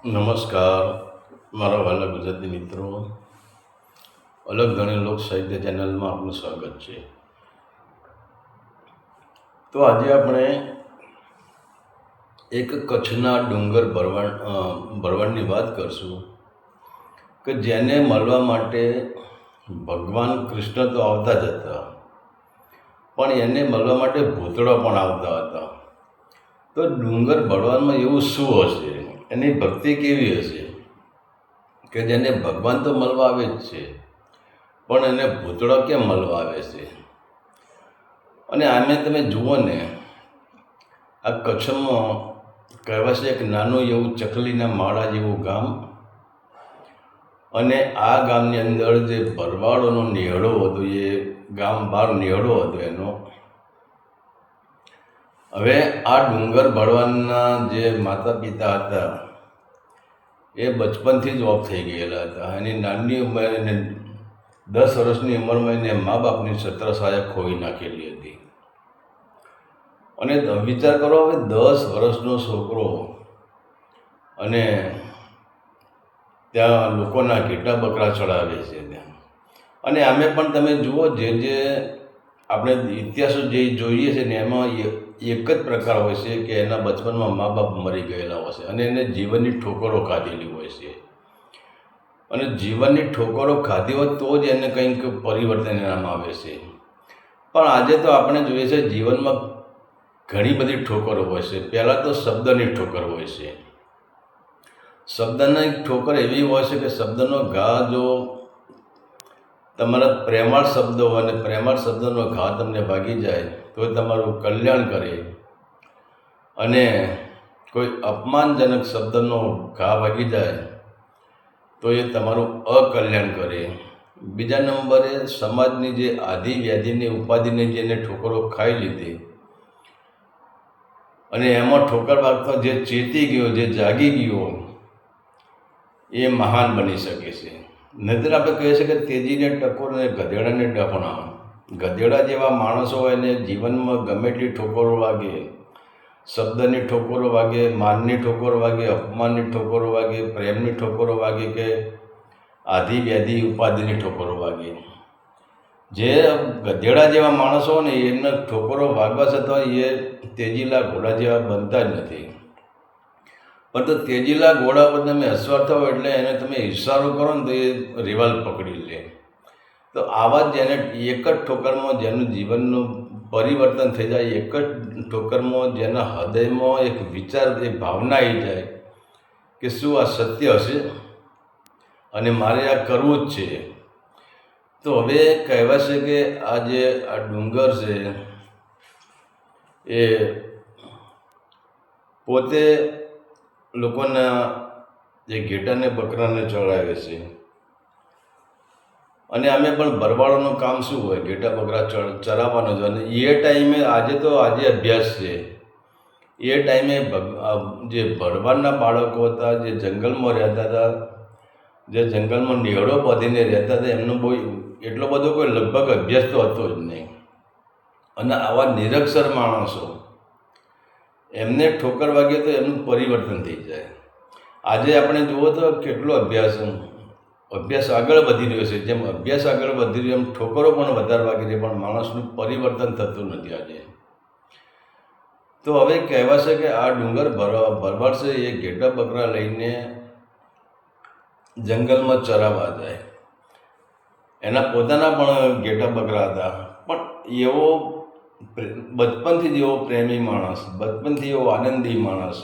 નમસ્કાર મારા વહાલા ગુજરાતી મિત્રો, અલગ ધણી લોક સાહિત્ય ચેનલમાં આપનું સ્વાગત છે. તો આજે આપણે એક કચ્છના ડુંગર ભરવાડની વાત કરશું કે જેને મળવા માટે ભગવાન કૃષ્ણ તો આવતા જ હતા, પણ એને મળવા માટે ભૂતળા પણ આવતા હતા. તો ડુંગર ભરવાડમાં એવું શું હશે, એની ભક્તિ કેવી હશે કે જેને ભગવાન તો મળવા આવે જ છે, પણ એને ભૂતળો કેમ મળવા આવે છે? અને આમે તમે જુઓ ને, આ કચ્છમાં કહેવાય છે એક નાનું એવું ચકલીના માળા જેવું ગામ, અને આ ગામની અંદર જે ભરવાડોનો નિહળો હતો, એ ગામ બહાર નિહળો હતો એનો. હવે આ ડુંગર ભરવાડના જે માતા પિતા હતા એ બચપનથી જ ઓફ થઈ ગયેલા હતા. એની નાની ઉંમરે, એને 10 વર્ષની ઉંમરમાં એને મા બાપની છત્રછાયા ખોઈ નાખેલી હતી. અને વિચાર કરો, હવે 10 વર્ષનો છોકરો અને ત્યાં લોકોના ઘેટા બકરા ચડાવે છે ત્યાં. અને આમે પણ તમે જુઓ, જે આપણે ઇતિહાસો જે જોઈએ છે ને, એમાં એક જ પ્રકાર હોય છે કે એના બચપનમાં મા બાપ મરી ગયેલા હોય છે અને એને જીવનની ઠોકરો ખાધેલી હોય છે. અને જીવનની ઠોકરો ખાધી હોય તો જ એને કંઈક પરિવર્તન એનામાં આવે છે. પણ આજે તો આપણે જોઈએ છે જીવનમાં ઘણી બધી ઠોકરો હોય છે. પહેલાં તો શબ્દની ઠોકર હોય છે. શબ્દની ઠોકર એવી હોય છે કે શબ્દનો ઘા જો તમારા પ્રેમાળ શબ્દ હોય અને પ્રેમાળ શબ્દનો ઘા તમને વાગી જાય તો એ તમારું કલ્યાણ કરે, અને કોઈ અપમાનજનક શબ્દનો ઘા વાગી જાય તો એ તમારું અકલ્યાણ કરે. બીજા નંબરે સમાજની જે આધિ વ્યાધિની ઉપાધિની જેને ઠોકરો ખાઈ લીધી, અને એમાં ઠોકર વાગતા જે ચેતી ગયો, જે જાગી ગયો, એ મહાન બની શકે છે. નહીતર આપણે કહીએ છીએ કે તેજીને ટકોર અને ગધેડાને ડફણા. ગધેડા જેવા માણસો હોય એને જીવનમાં ગમે એટલી ઠોકરો વાગે, શબ્દની ઠોકરો વાગે, માનની ઠોકરો વાગે, અપમાનની ઠોકરો વાગે, પ્રેમની ઠોકરો વાગે કે આધિ વ્યાધિ ઉપાધિની ઠોકરો વાગે. જે ગધેડા જેવા માણસો ને એમને ઠોકરો વાગવા છતાં એ તેજીલા ઘોડા જેવા બનતા જ નથી. પણ તો તેજીલા ઘોડા પર તમે અસવાર થાવ એટલે એને તમે ઇશારો કરો ને તો એ રિવાલ પકડી લે. તો આવા જ જેને એક જ ઠોકરમાં જેનું જીવનનું પરિવર્તન થઈ જાય, એક જ ઠોકરમાં જેના હૃદયમાં એક વિચાર, એક ભાવના આવી જાય કે શું આ સત્ય હશે અને મારે આ કરવું જ છે. તો હવે કહેવાય છે કે આ જે આ ડુંગર છે એ પોતે લોકોના જે ઘેટાને બકરાને ચડાવે છે. અને અમે પણ ભરવાડોનું કામ શું હોય, ઘેટા બકરા ચરાવવાનું છે. અને એ ટાઈમે આજે અભ્યાસ છે. એ ટાઈમે જે ભરવાડના બાળકો હતા, જે જંગલમાં રહેતા હતા, જે જંગલમાં નિહળો બાંધીને રહેતા હતા, એમનો એટલો બધો કોઈ લગભગ અભ્યાસ તો હતો જ નહીં. અને આવા નિરક્ષર માણસો, એમને ઠોકર વાગે તો એમનું પરિવર્તન થઈ જાય. આજે આપણે જુઓ તો કેટલો અભ્યાસ આગળ વધી રહ્યો છે. જેમ અભ્યાસ આગળ વધી રહ્યો એમ ઠોકરો પણ વધારે વાગી રહી, પણ માણસનું પરિવર્તન થતું નથી આજે. તો હવે કહેવાય છે કે આ ડુંગર ભરવાડ છે એ ઘેટા બકરા લઈને જંગલમાં ચરાવવા જાય. એના પોતાના પણ ઘેટા બકરા હતા, પણ એવો બચપનથી જ એવો પ્રેમી માણસ, બચપનથી એવો આનંદી માણસ,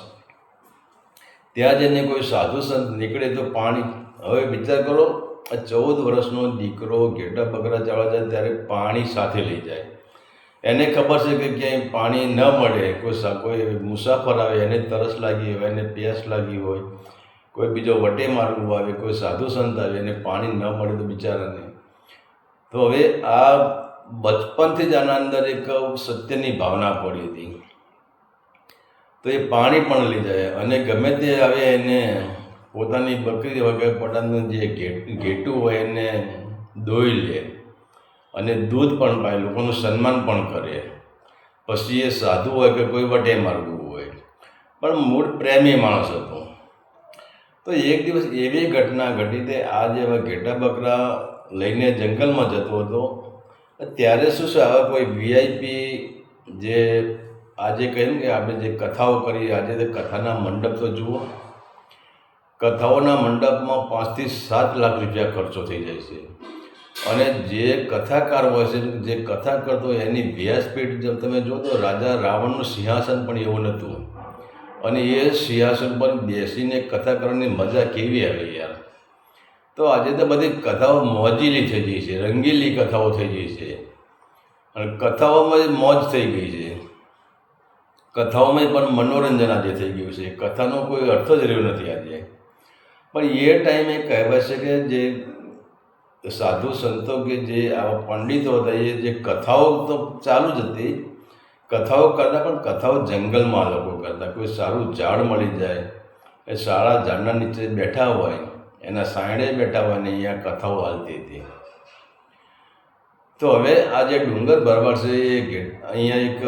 ત્યાં જઈને કોઈ સાધુ સંત નીકળે તો પાણી. હવે વિચાર કરો, આ 14 વર્ષનો દીકરો ઘેટા બકરા ચાલવા જાય ત્યારે પાણી સાથે લઈ જાય. એને ખબર છે કે ક્યાંય પાણી ન મળે, કોઈ મુસાફર આવે, એને તરસ લાગી હોય, એને પ્યાસ લાગી હોય, કોઈ બીજો વટે મારવું આવે, કોઈ સાધુ સંત આવે, એને પાણી ન મળે તો બિચારાને. તો હવે આ બચપનથી જ આના અંદર એક સત્યની ભાવના પડી હતી. તો એ પાણી પણ લઈ જાય, અને ગમે તે આવે એને પોતાની બકરી વગર પોતાનું જે ઘેટું હોય એને દોઈ લે અને દૂધ પણ પાય, લોકોનું સન્માન પણ કરે. પછી એ સાધુ હોય કે કોઈ વટે મારવું હોય, પણ મૂળ પ્રેમી માણસ હતો. તો એક દિવસ એવી ઘટના ઘટી તે આ જેવા ઘેટા બકરા લઈને જંગલમાં જતો હતો. ત્યારે શું છે, આવા કોઈ વીઆઈપી જે આજે કહ્યું કે આપણે જે કથાઓ કરી, આજે તે કથાના મંડપ તો જુઓ, કથાઓના મંડપમાં 5 થી 7 લાખ રૂપિયા ખર્ચો થઈ જાય છે. અને જે કથાકાર હોય છે, જે કથા કરતો હોય એની વ્યાસપીઠ જો તમે જો તો રાજા રાવણનું સિંહાસન પણ એવું નહોતું. અને એ સિંહાસન પર બેસીને કથા કરવાની મજા કેવી આવે યાર. તો આજે તો બધી કથાઓ મોજીલી થઈ ગઈ છે, રંગીલી કથાઓ થઈ ગઈ છે, અને કથાઓમાં મોજ થઈ ગઈ છે. કથાઓમાં પણ મનોરંજન આજે થઈ ગયું છે, કથાનો કોઈ અર્થ જ રહ્યો નથી આજે. પણ એ ટાઈમે કહેવાય છે કે જે સાધુ સંતો કે જે આવા પંડિતો હતા એ જે કથાઓ તો ચાલુ જ હતી, કથાઓ કરતા, પણ કથાઓ જંગલમાં લોકો કરતા. કોઈ સારું ઝાડ મળી જાય, એ સારા ઝાડના નીચે બેઠા હોય, એના સાયણે બેઠા હોય ને અહીંયા કથાઓ હાલતી હતી. તો હવે આ જે ડુંગર ભરવાડ છે એ અહીંયા એક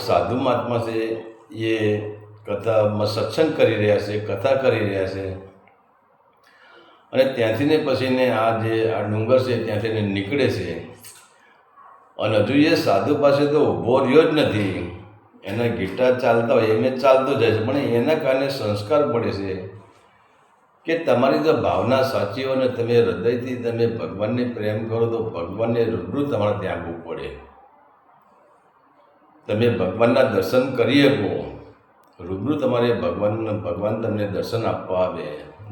સાધુ મહાત્મા છે, એ કથામાં સત્સંગ કરી રહ્યા છે, કથા કરી રહ્યા છે. અને ત્યાંથી ને પછીને આ જે આ ડુંગર છે ત્યાંથી ને નીકળે છે. અને હજુ એ સાધુ પાસે તો ઊભો રહ્યો જ નથી, એના ગીટા ચાલતા હોય એમ જ ચાલતો જાય છે. પણ એના કારણે સંસ્કાર પડે છે કે તમારી જો ભાવના સાચી હોય ને તમે હૃદયથી તમે ભગવાનને પ્રેમ કરો તો ભગવાનને રૂબરૂ તમારે ત્યાં આવવું પડે. તમે ભગવાનના દર્શન કરી શકો, રૂબરૂ તમારે ભગવાન તમને દર્શન આપવા આવે.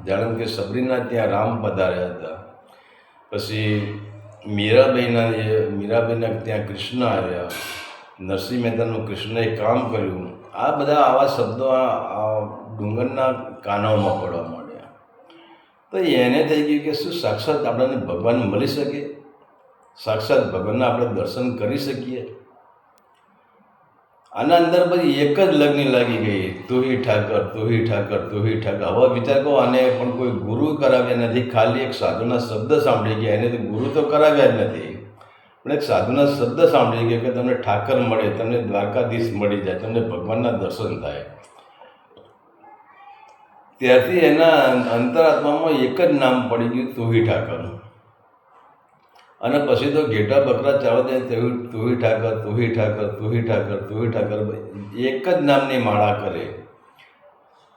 જાણે કે સબરીના ત્યાં રામ પધાર્યા હતા, પછી મીરાબાઈના ત્યાં કૃષ્ણ આવ્યા, નરસિંહ મહેતાનું કૃષ્ણએ કામ કર્યું. આ બધા આવા શબ્દો આ ડુંગરના કાનોમાં પડવા માંડ્યા. તો એને થઈ ગયું કે શું સાક્ષાત આપણને ભગવાન મળી શકે, સાક્ષાત ભગવાનના આપણે દર્શન કરી શકીએ. આના અંદર બધી એક જ લગ્ન લાગી ગઈ, તું હી ઠાકર, તું હી ઠાકર, તું હી ઠાકર. હવે વિચાર કહો, આને પણ કોઈ ગુરુ કરાવ્યા નથી, ખાલી એક સાધુના શબ્દ સાંભળી ગયા. એને તો ગુરુ તો કરાવ્યા જ નથી, પણ એક સાધુના શબ્દ સાંભળી ગયા કે તમને ઠાકર મળે, તમને દ્વારકાધીશ મળી જાય, તમને ભગવાનના દર્શન થાય. ત્યારથી એના અંતરાત્મામાં એક જ નામ પડી ગયું, તું હી ઠાકર. અને પછી તો ઘેટા બકરા ચાલો જાય, તું હી ઠાકર, તું હી ઠાકર, તું હી ઠાકર, તું હી ઠાકર, એક જ નામની માળા કરે.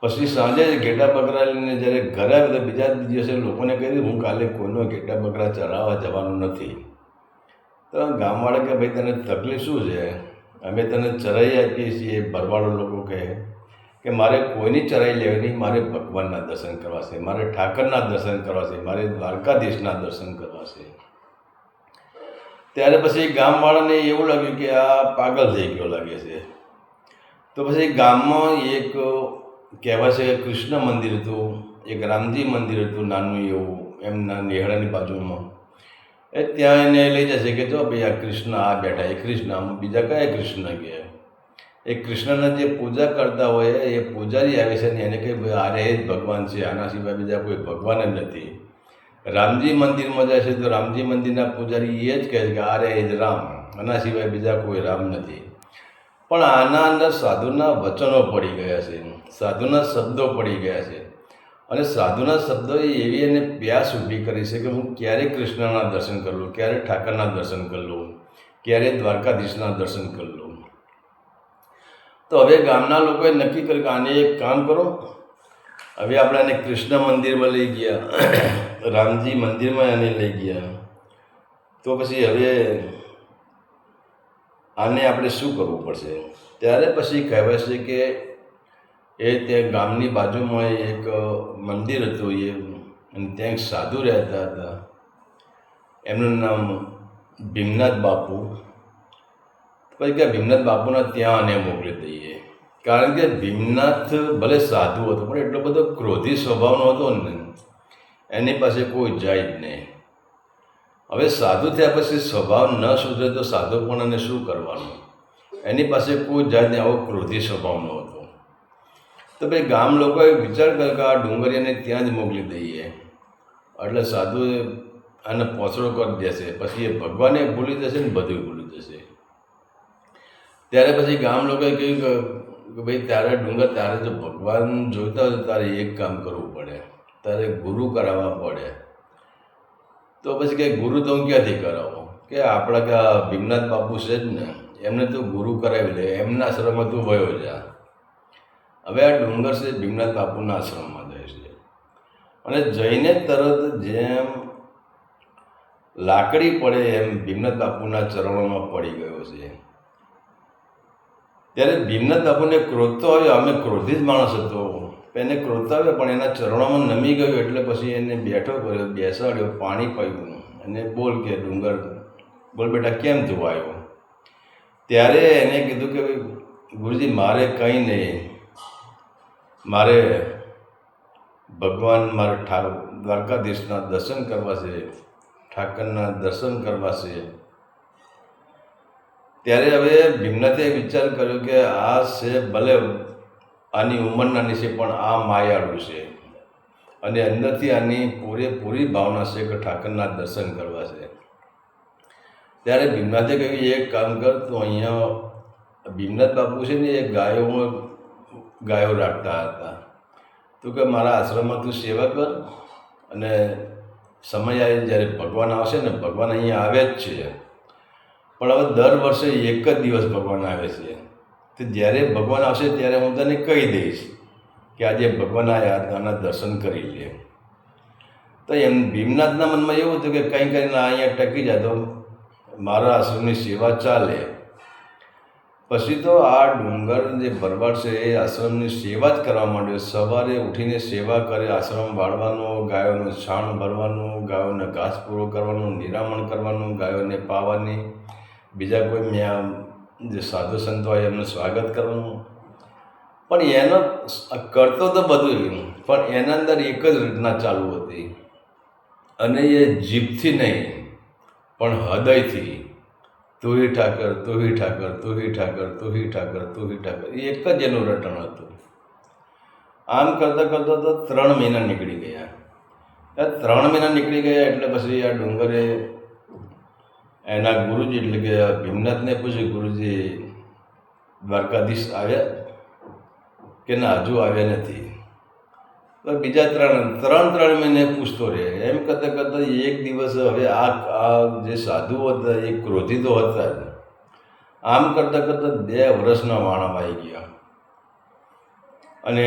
પછી સાંજે ઘેટા બકરા લઈને જ્યારે ઘરે આવે તો બીજા દિવસે લોકોને કહી દીધું, હું કાલે કોઈનો ઘેટા બકરા ચરાવવા જવાનું નથી. તો ગામવાળા કે ભાઈ તને તકલીફ શું છે, અમે તને ચરાવી આપીએ છીએ. ભરવાડો લોકો કહે કે મારે કોઈની ચરાઈ લેવી નહીં, મારે ભગવાનના દર્શન કરવા છે, મારે ઠાકરના દર્શન કરવા છે, મારે દ્વારકાધીશના દર્શન કરવા છે. ત્યારે પછી ગામવાળાને એવું લાગ્યું કે આ પાગલ થઈ ગયો લાગે છે. તો પછી ગામમાં એક કહેવાય છે કે કૃષ્ણ મંદિર હતું, એક રામજી મંદિર હતું નાનું એવું, એમના નેહડાની બાજુમાં. ત્યાં એને લઈ જશે કે જો ભાઈ આ કૃષ્ણ આ બેઠા, એ કૃષ્ણ, બીજા કયા કૃષ્ણ કહે. એ કૃષ્ણના જે પૂજા કરતા હોય એ પૂજારી આવે છે ને એને કહે ભાઈ આરે એ જ ભગવાન છે, આના સિવાય બીજા કોઈ ભગવાન જ નથી. રામજી મંદિરમાં જાય છે તો રામજી મંદિરના પૂજારી એ જ કહે છે કે આરે એ જ રામ, આના સિવાય બીજા કોઈ રામ નથી. પણ આના અંદર સાધુના વચનો પડી ગયા છે, સાધુના શબ્દો પડી ગયા છે. અને સાધુના શબ્દોએ એવી એને પ્યાસ ઊભી કરી છે કે હું ક્યારે કૃષ્ણના દર્શન કરી લઉં, ક્યારે ઠાકરના દર્શન કરી લઉં, ક્યારે દ્વારકાધીશના દર્શન કરી લઉં. તો હવે ગામના લોકોએ નક્કી કર્યું કે આને એક કામ કરો, હવે આપણે આને કૃષ્ણ મંદિરમાં લઈ ગયા, રામજી મંદિરમાં એને લઈ ગયા. તો પછી હવે આને આપણે શું કરવું પડશે. ત્યારે પછી કહેવાય છે કે એ ત્યાં ગામની બાજુમાં એક મંદિર હતું, અને ત્યાં એક સાધુ રહેતા હતા, એમનું નામ ભીમનાથ બાપુ. પછી કે ભીમનાથ બાપુના ત્યાં આને મોકલી દઈએ, કારણ કે ભીમનાથ ભલે સાધુ હતો પણ એટલો બધો ક્રોધી સ્વભાવનો હતો ને, એની પાસે કોઈ જાય જ નહીં. હવે સાધુ થયા પછી સ્વભાવ ન સુધરે તો સાધુપણાને શું કરવાનું. એની પાસે કોઈ જાતને આવો ક્રોધી સ્વભાવનો હતો. તો ભાઈ ગામ લોકોએ વિચાર કર્યો કે આ ડુંગરિયાને ત્યાં જ મોકલી દઈએ, એટલે સાધુએ આને પોસડો કરી દેશે, પછી એ ભગવાને ભૂલી જશે ને બધું ભૂલી જશે. ત્યારે પછી ગામ લોકોએ કહ્યું કે કે ભાઈ તારે ડુંગર, તારે જો ભગવાન જોઈતા હોય તો તારે એક કામ કરવું પડે, તારે ગુરુ કરાવવા પડે. તો પછી કે ગુરુ તો હું ક્યાંથી કરાવો? કે આપણા કે ભીમનાથ બાપુ છે જ ને, એમને તું ગુરુ કરાવી લે, એમના આશ્રમમાં તું વયો જા. હવે આ ડુંગર છે ભીમનાથ બાપુના આશ્રમમાં જાય છે, અને જઈને તરત જેમ લાકડી પડે એમ ભીમનાથ બાપુના ચરણોમાં પડી ગયો છે. ત્યારે ભીમનાથ બાપુને ક્રોધ તો આવ્યો, અમે ક્રોધિત માણસ હતો, એને ક્રોધ આવ્યો, પણ એના ચરણોમાં નમી ગયો. એટલે પછી એને બેઠો કર્યો, બેસાડ્યો, પાણી પાયું અને બોલ કે ડુંગર, બોલ બેટા કેમ તું આવ્યો? ત્યારે એને કીધું કે ગુરુજી મારે કંઈ નહીં, મારે ભગવાન, મારે દ્વારકાધીશના દર્શન કરવા છે, ઠાકરના દર્શન કરવા છે. ત્યારે હવે ભીમનાથે વિચાર કર્યો કે આ છે ભલે આની ઉંમર નાની છે, પણ આ માયાળુ છે અને અંદરથી આની પૂરેપૂરી ભાવના છે કે ઠાકરના દર્શન કરવા છે. ત્યારે ભીમનાથે કહ્યું એક કામ કર, તો અહીંયા ભીમનાથ બાપુ છે ને એ ગાયો રાખતા હતા, તું કે મારા આશ્રમમાં તું સેવા કર, અને સમય આવે જ્યારે ભગવાન આવશે ને, ભગવાન અહીંયા આવે જ છે, પણ હવે દર વર્ષે એક જ દિવસ ભગવાન આવે છે. તો જ્યારે ભગવાન આવશે ત્યારે હું તને કહી દઈશ કે આજે ભગવાન આવ્યા, આના દર્શન કરી લે. તો એમ ભીમનાથના મનમાં એવું હતું કે કંઈ કરીને અહીંયા ટકી જાય તો મારા આશ્રમની સેવા ચાલે. પછી તો આ ડુંગર જે ભરવાડ છે એ આશ્રમની સેવા જ કરવા માંડ્યો. સવારે ઉઠીને સેવા કરે, આશ્રમ વાળવાનો, ગાયોનું છાણ ભરવાનું, ગાયોને ઘાસ પૂરો કરવાનું, નિરામણ કરવાનું, ગાયોને પાવાની, બીજા કોઈ જે સાધુ સંતો હોય એમનું સ્વાગત કરવાનું. પણ એનો કરતો તો બધું, પણ એના અંદર એક જ રચના ચાલુ હતી, અને એ જીભથી નહીં પણ હૃદયથી, તું હિ ઠાકર, તું હિ ઠાકર, તું હિ ઠાકર, તું હિ ઠાકર, તું હિ ઠાકર, એ એક જ એનું રટણ હતું. આમ કરતાં કરતાં તો 3 મહિના નીકળી ગયા. 3 મહિના નીકળી ગયા એટલે પછી આ ડુંગરે એના ગુરુજી એટલે કે ભીમનાથને પૂછ્યું, ગુરુજી દ્વારકાધીશ આવ્યા કે ના હજુ આવ્યા નથી? તો બીજા 3 મહિને પૂછતો રહે. એમ કરતાં કરતાં એક દિવસ હવે આ જે સાધુઓ હતા એ ક્રોધિતો હતા જ. આમ કરતાં કરતાં 2 વર્ષના વાણા આવી ગયા, અને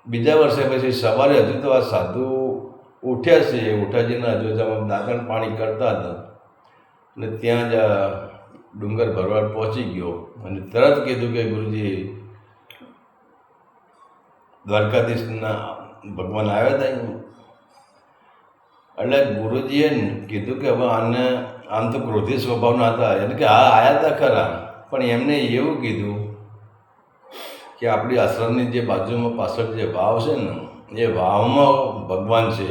બીજા વર્ષે પછી સવારે હજુ તો આ સાધુ ઉઠ્યા છે, ઉઠાજીને હજુ દાંતણ પાણી કરતા હતા, અને ત્યાં જ ડુંગર ભરવાડ પહોંચી ગયો અને તરત કીધું કે ગુરુજી દ્વારકાધીશના ભગવાન આવ્યા હતા. એટલે ગુરુજીએ કીધું કે હવે આને આમ તો ક્રોધી સ્વભાવના હતા, એટલે કે હા આવ્યા હતા ખરા, પણ એમને એવું કીધું કે આપણી આશ્રમની જે બાજુમાં પાછળ જે વાવ છે ને એ વાવમાં ભગવાન છે.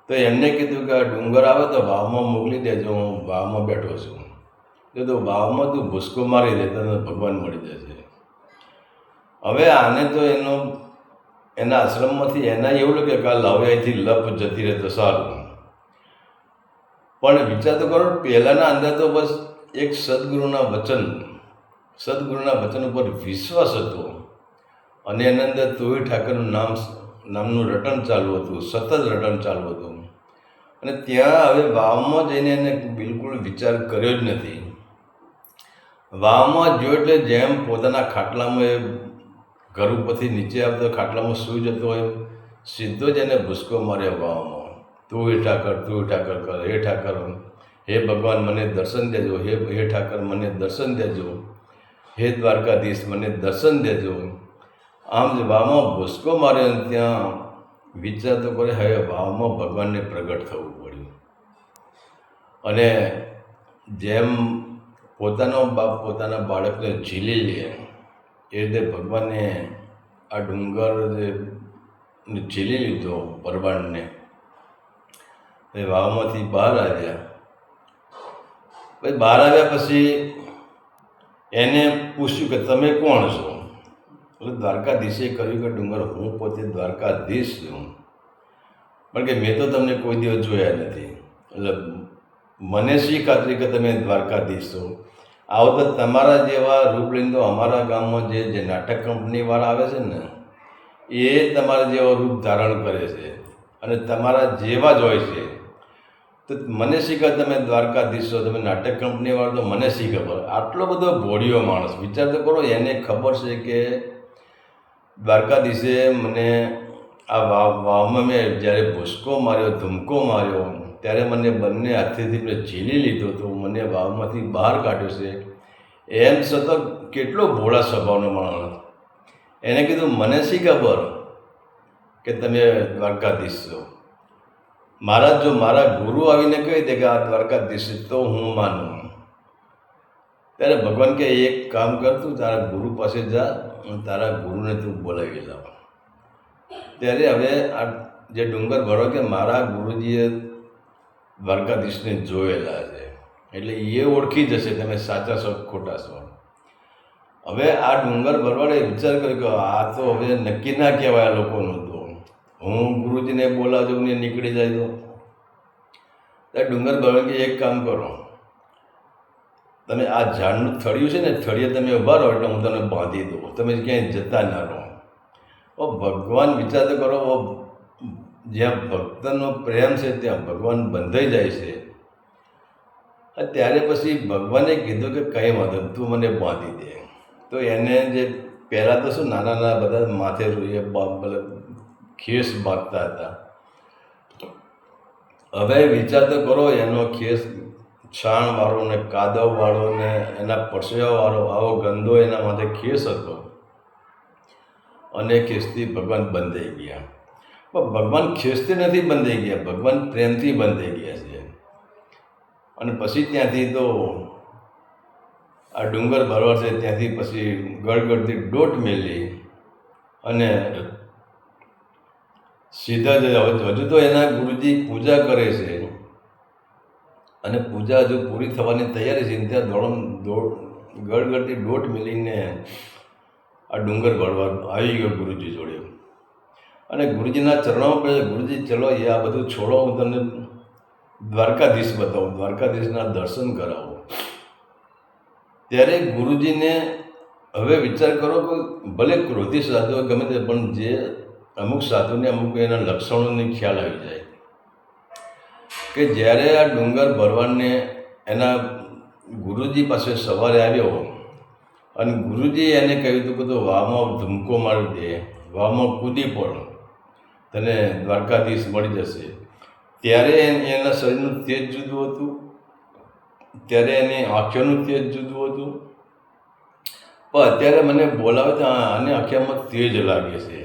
તો એમને કીધું કે આ ડુંગર આવે તો વાવમાં મોકલી દેજો, હું વાવમાં બેઠો છું. તો વાવમાં તું ભૂસકો મારી દે તો ભગવાન મળી જશે. હવે આને તો એના આશ્રમમાંથી એના એવું લાગે કે આ લાવ્યાથી લપ જતી રહે તો સારું. પણ વિચાર તો કરો, પહેલાંના અંદર તો બસ એક સદગુરુના વચન ઉપર વિશ્વાસ હતો, અને એના અંદર તુહિ ઠાકરનું નામનું રટણ ચાલુ હતું, સતત રટણ ચાલુ હતું. અને ત્યાં હવે વાવમાં જઈને એને બિલકુલ વિચાર કર્યો જ નથી. વાવમાં જો એટલે જેમ પોતાના ખાટલામાં એ ઘર ઉપરથી નીચે આવતો ખાટલામાં સૂઈ જતો હોય, સીધો જ એને ભૂસકો માર્યો વાવમાં. તું હે ઠાકર, તું હે ઠાકર કર, હે ઠાકર, હે ભગવાન મને દર્શન દેજો, હે ઠાકર મને દર્શન દેજો, હે દ્વારકાધીશ મને દર્શન દેજો. આમ જ વાવમાં ભૂસકો માર્યો, ત્યાં વિચાર તો કરે હવે વાવમાં ભગવાનને પ્રગટ થવું પડ્યું. અને જેમ પોતાનો બાપ પોતાના બાળકને ઝીલી લે એ રીતે ભગવાને આ ડુંગર ઝીલી લીધો ભરવાડને. એ વાવમાંથી બહાર આવ્યા. બહાર આવ્યા પછી એને પૂછ્યું કે તમે કોણ છો? એટલે દ્વારકાધીશે કહ્યું કે ડુંગર હું પોતે દ્વારકાધીશ છું, પણ કે મેં તો તમને કોઈ દિવસ જોયા નથી, એટલે મને શી ખાતરી કે તમે દ્વારકાધીશ છો? આવો તો તમારા જેવા રૂપ લઈને તો અમારા ગામમાં જે નાટક કંપનીવાળા આવે છે ને એ તમારા જેવા રૂપ ધારણ કરે છે અને તમારા જેવા જ હોય છે. તો મને શી ખબર તમે દ્વારકાધીશ છો, તમે નાટક કંપનીવાળા, તો મને શી ખબર. આટલો બધો ભોળિયો માણસ, વિચાર તો કરો. એને ખબર છે કે દ્વારકાધીશે મને આ વાવમાં મેં જ્યારે ભૂસકો માર્યો, ધુમકો માર્યો, ત્યારે મને બંને હાથેથી મેં ઝીલી લીધો તો મને વાવમાંથી બહાર કાઢ્યો છે. એમ છતાં કેટલો ભોળા સ્વભાવનો માણસ. એને કીધું મને શી ખબર કે તમે દ્વારકાધીશ છો. જો મારા ગુરુ આવીને કહી દે કે આ દ્વારકાધીશ તો હું માનું. ત્યારે ભગવાન કે એક કામ કરતું, તારા ગુરુ પાસે જા અને તારા ગુરુને તું બોલાવી લાવ. ત્યારે હવે આ જે ડુંગર ભરો કે મારા ગુરુજીએ દ્વારકાધીશને જોયેલા છે, એટલે એ ઓળખી જશે તમે સાચા છો ખોટા છો. હવે આ ડુંગર ભરવાડે વિચાર કર્યો કે આ તો હવે નક્કી ના કહેવાય આ લોકોનું. તો હું ગુરુજીને બોલાવું ને નીકળી જાય તો ત્યારે ડુંગર ભરવાડ કે એક કામ કરો, તમે આ ઝાડનું થળિયું છે ને, થળિયે તમે ઊભા રહો એટલે હું તમને બાંધી દઉં, તમે ક્યાંય જતા ના રહો. ભગવાન વિચાર તો કરો, જ્યાં ભક્તનો પ્રેમ છે ત્યાં ભગવાન બંધાઈ જાય છે. ત્યારે પછી ભગવાને કીધું કે કંઈ વાંધો તું મને બાંધી દે. તો એને જે પહેલાં તો શું નાના નાના બધા માથે રોઈએ ખેસ બાંધતા હતા. હવે વિચાર તો કરો, એનો ખેસ છાણવાળો ને કાદવવાળો ને એના પરસેવાવાળો આવો ગંદો એના માથે ખેસ હતો અને ખેસથી ભગવાન બંધાઈ ગયા. પણ ભગવાન ખેસથી નથી બંધાઈ ગયા, ભગવાન પ્રેમથી બંધાઈ ગયા છે. અને પછી ત્યાંથી તો આ ડુંગર ભરવાડ છે ત્યાંથી પછી ગળગળતી દોટ મેલી અને સીધા જ હજુ તો એના ગુરુજી પૂજા કરે છે અને પૂજા હજુ પૂરી થવાની તૈયારી છે. ત્યાં ગળગળતી દોટ મેલીને આ ડુંગર ભરવાડ આવી ગયો ગુરુજી જોડે અને ગુરુજીના ચરણોમાં પડે, ગુરુજી ચલો એ આ બધું છોડો, હું તમને દ્વારકાધીશ બતાવું, દ્વારકાધીશના દર્શન કરાવું. ત્યારે ગુરુજીને હવે વિચાર કરો કે ભલે ક્રોધી સાધુ ગમે તે, પણ જે અમુક સાધુને અમુક એના લક્ષણોને ખ્યાલ આવી જાય કે જ્યારે આ ડુંગર ભરવાડને એના ગુરુજી પાસે સવારે આવ્યો અને ગુરુજીએ એને કહ્યું હતું કે તો વાવમાં ધુમકો મારી દે, વાવમાં કૂદી પડ, તને દ્વારકાધીશ મળી જશે. ત્યારે એના શરીરનું તેજ જુદું હતું, ત્યારે એની આંખોનું તેજ જુદું હતું. પણ અત્યારે મને બોલાવે તો આને આંખોમાં તેજ લાગે છે,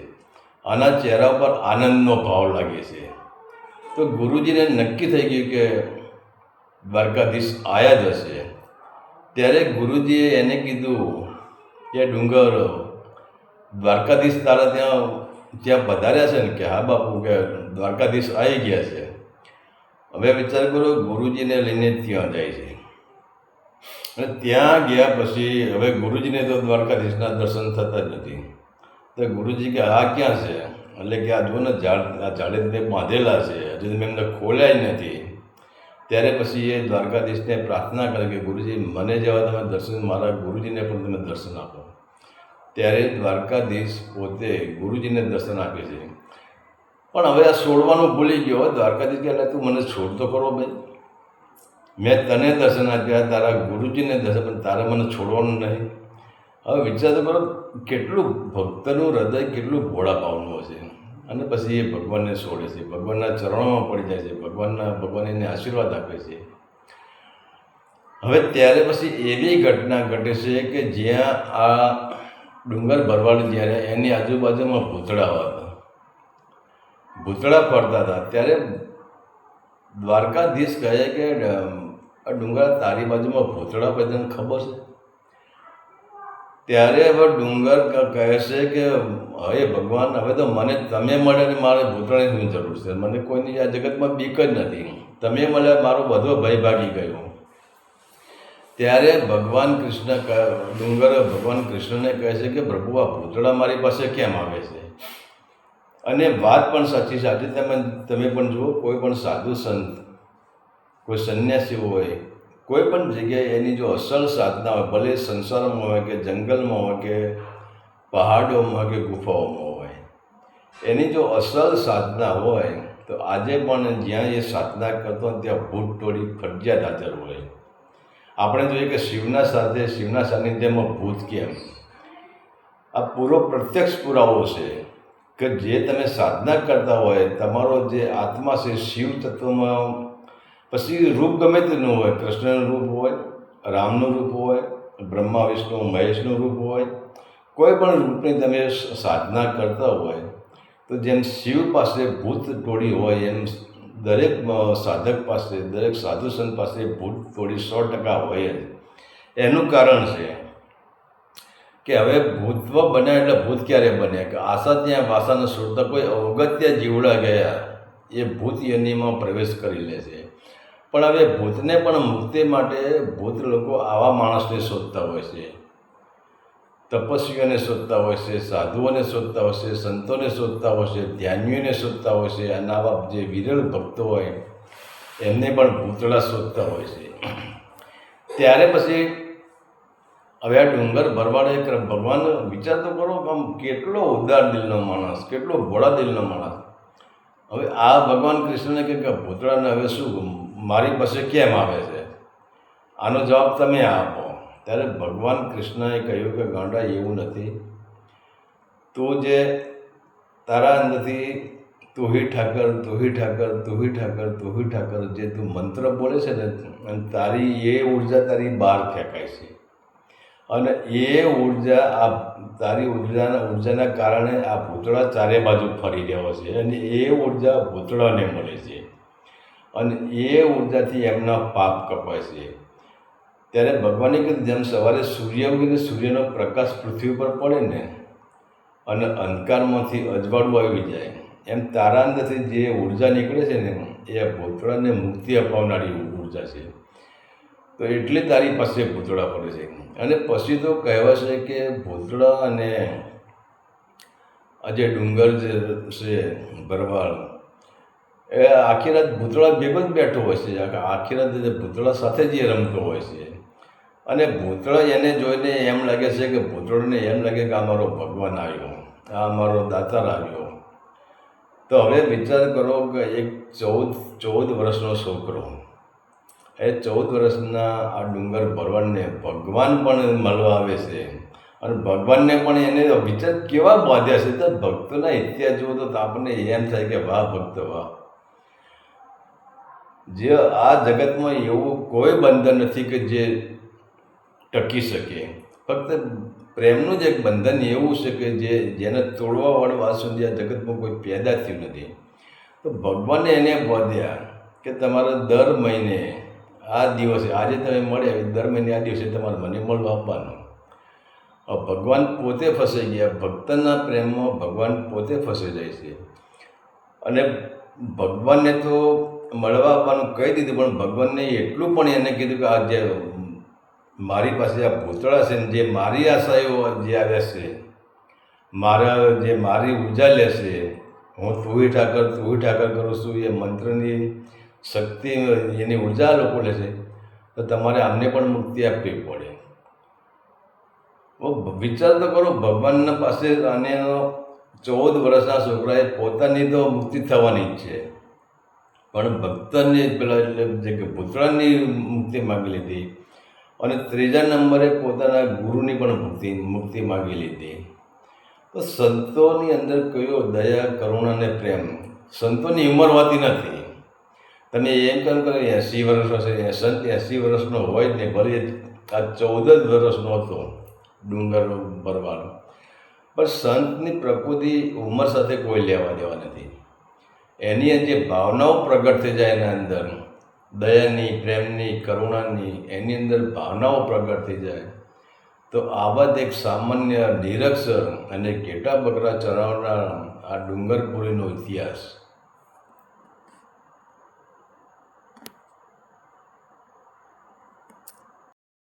આના ચહેરા પર આનંદનો ભાવ લાગે છે. તો ગુરુજીને નક્કી થઈ ગયું કે દ્વારકાધીશ આવ્યા જ હશે. ત્યારે ગુરુજીએ એને કીધું કે ડુંગર દ્વારકાધીશ તારા ત્યાં પધાર્યા છે ને? કે હા બાપુ, કે દ્વારકાધીશ આવી ગયા છે. હવે વિચાર કરો, ગુરુજીને લઈને ત્યાં જાય છે અને ત્યાં ગયા પછી હવે ગુરુજીને તો દ્વારકાધીશના દર્શન થતા જ નથી. તો ગુરુજી કે આ ક્યાં છે? એટલે કે આ જો ને ઝાડે તે બાંધેલા છે, હજુ તમે એમને ખોલ્યા નથી. ત્યારે પછી એ દ્વારકાધીશને પ્રાર્થના કરે કે ગુરુજી મને જેવા તમે દર્શન, મારા ગુરુજીને પણ તમે દર્શન આપો. ત્યારે દ્વારકાધીશ પોતે ગુરુજીને દર્શન આપે છે. પણ હવે આ છોડવાનું ભૂલી ગયો. દ્વારકાધીશ કે એટલે તું મને છોડ તો કરો ભાઈ, મેં તને દર્શન આપ્યા, તારા ગુરુજીને દર્શન, પણ તારે મને છોડવાનું નહીં. હવે વિચાર તો કરો, કેટલું ભક્તનું હૃદય કેટલું ભોળા ભાવનું હશે. અને પછી એ ભગવાનને છોડે છે, ભગવાનના ચરણોમાં પડી જાય છે, ભગવાન એને આશીર્વાદ આપે છે. હવે ત્યારે પછી એવી ઘટના ઘટે છે કે જ્યાં આ ડુંગર ભરવાડ જ્યારે એની આજુબાજુમાં ભૂતળા ફરતા હતા, ત્યારે દ્વારકાધીશ કહે કે આ ડુંગર તારી બાજુમાં ભૂતળા પર તને ખબર છે? ત્યારે હવે ડુંગર કહે છે કે હે ભગવાન, હવે તો મને તમે મળે ને મારે ભૂતળાની શું જરૂર છે? મને કોઈની આ જગતમાં બીક જ નથી. તમે મળ્યા, મારો બધો ભય ભાગી ગયો. ત્યારે ભગવાન કૃષ્ણને કહે છે કે પ્રભુ, આ ભૂતળા મારી પાસે કેમ આવે છે? અને વાત પણ સાચી તમે પણ જુઓ, કોઈ પણ સાધુ સંત, કોઈ સંન્યાસી હોય કોઈ પણ જગ્યાએ એની જો અસલ સાધના હોય, ભલે સંસારમાં હોય કે જંગલમાં હોય કે પહાડોમાં હોય કે ગુફાઓમાં હોય, એની જો અસલ સાધના હોય તો આજે પણ જ્યાં એ સાધના કરતો હોય ત્યાં ભૂત ટોળી ફરજિયાત હાજર હોય. આપણે જોઈએ કે શિવના સાનિધ્યમાં ભૂત કેમ, આ પૂરો પ્રત્યક્ષ પુરાવો છે કે જે તમે સાધના કરતા હોય, તમારો જે આત્મા છે શિવ તત્વમાં, પછી રૂપ ગમે તેનું હોય, કૃષ્ણનું રૂપ હોય, રામનું રૂપ હોય, બ્રહ્મા વિષ્ણુ મહેશનું રૂપ હોય, કોઈ પણ રૂપની તમે સાધના કરતા હોય તો જેમ શિવ પાસે ભૂત ટોળી હોય એમ દરેક સાધક પાસે, દરેક સાધુ સંત પાસે ભૂત ટોળી 100% હોય જ. એનું કારણ છે કે હવે ભૂતવ બન્યા એટલે ભૂત ક્યારે બન્યા કે આશા ત્યાં વાસાને સુરતા કોઈ અવગત્ય જીવડા ગયા એ ભૂત યોનિમાં પ્રવેશ કરી લે છે. પણ હવે ભૂતને પણ મુક્તિ માટે ભૂત લોકો આવા માણસને શોધતા હોય છે, તપસ્વીઓને શોધતા હોય છે, સાધુઓને શોધતા હોય છે, સંતોને શોધતા હોય છે, ધ્યાનીઓને શોધતા હોય છે, અને આવા જે વિરલ ભક્તો હોય એમને પણ ભૂતળા શોધતા હોય છે. ત્યારે પછી હવે આ ડુંગર ભરવાડે ભગવાન વિચાર તો કરો કે આમ કેટલો ઉદાર દિલનો માણસ, કેટલો ભોળા દિલનો માણસ. હવે આ ભગવાન કૃષ્ણને કે ભૂતળાને હવે શું મારી પાસે કેમ આવે છે, આનો જવાબ તમે આપો. ત્યારે ભગવાન કૃષ્ણએ કહ્યું કે ગાંડા એવું નથી, તું જે તારા અંદરથી તું હી ઠાકર, તું હી ઠાકર, તું હી ઠાકર, તું હી ઠાકર જે તું મંત્ર બોલે છે ને, અને તારી એ ઉર્જા તારી બહાર ફેંકાય છે, અને એ ઉર્જા આ તારી ઉર્જાના કારણે આ ભૂતળા ચારે બાજુ ફરી રહ્યો છે, અને એ ઉર્જા ભૂતળાને મળે છે, અને એ ઉર્જાથી એમના પાપ કપાય છે. ત્યારે ભગવાને કીધું જેમ સવારે સૂર્ય ઉગીને સૂર્યનો પ્રકાશ પૃથ્વી પર પડે ને અને અંધકારમાંથી અજવાળું આવી જાય, એમ તારા અંદરથી જે ઉર્જા નીકળે છે ને એ ભૂતળાને મુક્તિ અપાવનારી ઉર્જા છે. તો એટલે તારી પાસે ભૂતળા પડે છે. અને પછી તો કહેવાય છે કે ભૂતળા અને આ જે ડુંગર જે છે ભરવાડ, એ આખી રાત ભૂતળા ભેગો જ બેઠો હોય છે, આખી રાત ભૂતળા સાથે જ એ રમતો હોય છે. અને ભૂતળા એને જોઈને એમ લાગે છે કે ભૂતળાને એમ લાગે કે આ મારો ભગવાન આવ્યો, આ મારો દાતાર આવ્યો. તો હવે વિચાર કરો કે એક 14 વર્ષનો છોકરો, એ 14 વર્ષના આ ડુંગર ભરવાડને ભગવાન પણ મળવા આવે છે, અને ભગવાનને પણ એને વિચાર કેવા બાંધ્યા છે. તો ભક્તોના ઇતિહાસ જુઓ તો આપણને એમ થાય કે વાહ ભક્ત વાહ, જે આ જગતમાં એવું કોઈ બંધન નથી કે જે ટકી શકે. ફક્ત પ્રેમનું જ એક બંધન એવું છે કે જેને તોડવાવાળું આજ સુધી આ જગતમાં કોઈ પેદા થયું નથી. તો ભગવાને એને બાંધ્યા કે તમારે દર મહિને આ દિવસે, આજે તમે મળ્યા, દર મહિને આ દિવસે તમારે મને મળવા આપવાનું. ભગવાન પોતે ફસાઈ ગયા, ભક્તના પ્રેમમાં ભગવાન પોતે ફસાઈ જાય છે. અને ભગવાનને તો મળવા આપવાનું કહી દીધું, પણ ભગવાનને એટલું પણ એને કીધું કે આ જે મારી પાસે આ ભૂતળા છે ને, જે મારી આશાઓ જે આવ્યા છે, મારી ઉર્જા લેશે, હું તું હી ઠાકર કરું છું, એ મંત્રની શક્તિ, એની ઉર્જા લોકો લેશે, તો તમારે આમને પણ મુક્તિ આપવી પડે. વિચાર તો કરો, ભગવાનના પાસે અને 14 વર્ષના છોકરાએ પોતાની તો મુક્તિ થવાની જ છે, પણ ભક્તને પેલા એટલે જે કે ભૂતળાની મુક્તિ માગી લીધી, અને 3જા નંબરે પોતાના ગુરુની પણ મુક્તિ માગી લીધી. તો સંતોની અંદર કયો દયા, કરુણા અને પ્રેમ. સંતોની ઉંમર હોતી નથી. તમે એમ કેમ કરો 80 વર્ષનો છે, સંત 80 વર્ષનો હોય જ નહીં, ભલે આ 14 જ વર્ષનો હતો ડુંગર ભરવાડ, પણ સંતની પ્રકૃતિ ઉંમર સાથે કોઈ લેવા દેવા નથી. એની જે ભાવનાઓ પ્રગટ થઈ જાય એના અંદર, દયાની, પ્રેમની, કરુણાની, એની અંદર ભાવનાઓ પ્રગટ થઈ જાય, તો આવા જ એક સામાન્ય નિરક્ષર અને ઘેટા બકરા ચરાવનાર આ ડુંગરપુરીનો ઇતિહાસ